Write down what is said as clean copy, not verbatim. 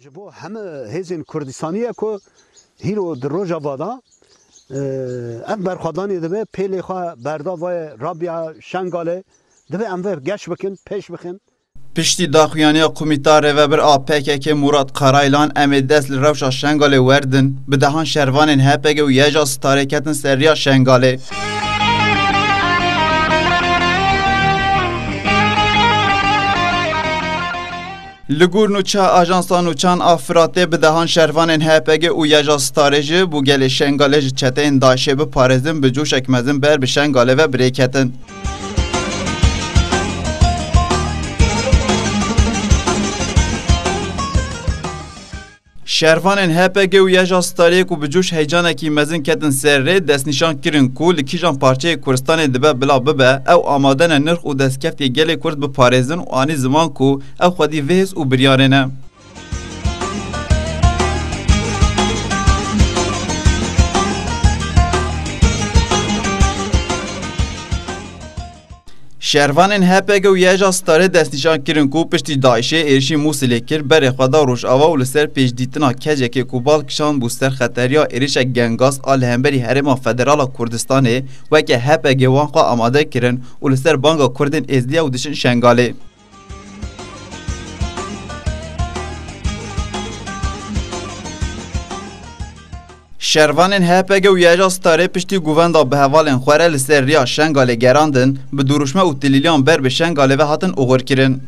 جبو همه هزین کردستانیه که هیرو در روژاوادا ام برخوادانی دبه پیلی خواه بردا و رابیا شنگاله دبه ام گشت بکن پیش بکن. پشتی داخویانی قومیتا ریوبر آپک مراد قرایلان ام دست لروشا شنگاله وردن به دهان شروان هپگ و یجا ستارکتن سریا شنگاله. لگور نوچا آژانسان نوچان آفراته به دهان شروان هپگ و یجا ستارجه بو گل شنگاله چتین داشه به پارزن به جوش اکمزن بر به شنگاله و بریکتن. شهروانên HPG û Yeja Stariyê ku bi coş heyecanekî mezin ketin ser rê destnîşan kirin ku li kîjan parçeyê Kurdistanê dibe bila bibe ew amade ne nirx û destkeftê gelê Kurd biparêzin û anî ziman ku ew xwedî vêhêz û biryarê ne. شهروانên HPG û Yeja Starê destnîşan kirin ku piştî Daişê êrişî Musilê kir berê xwe da Rojava û li ser pêşdîtina kecekê ku bal kişan bû ser xeteriya êrişek gengas a li hemberî Herêma Federal a Kurdistanê weke HPG wan xwe amade kirin û li ser banga Kurdên êzdiya û dişin şengalê. شهروانên HPG û Yeja Starê piştî guvenda bi hevalên xwe re li ser riya Şengalê gerandin bi duruşme û tilîliyan ber bi Şengalê ve hatin oxirkirin.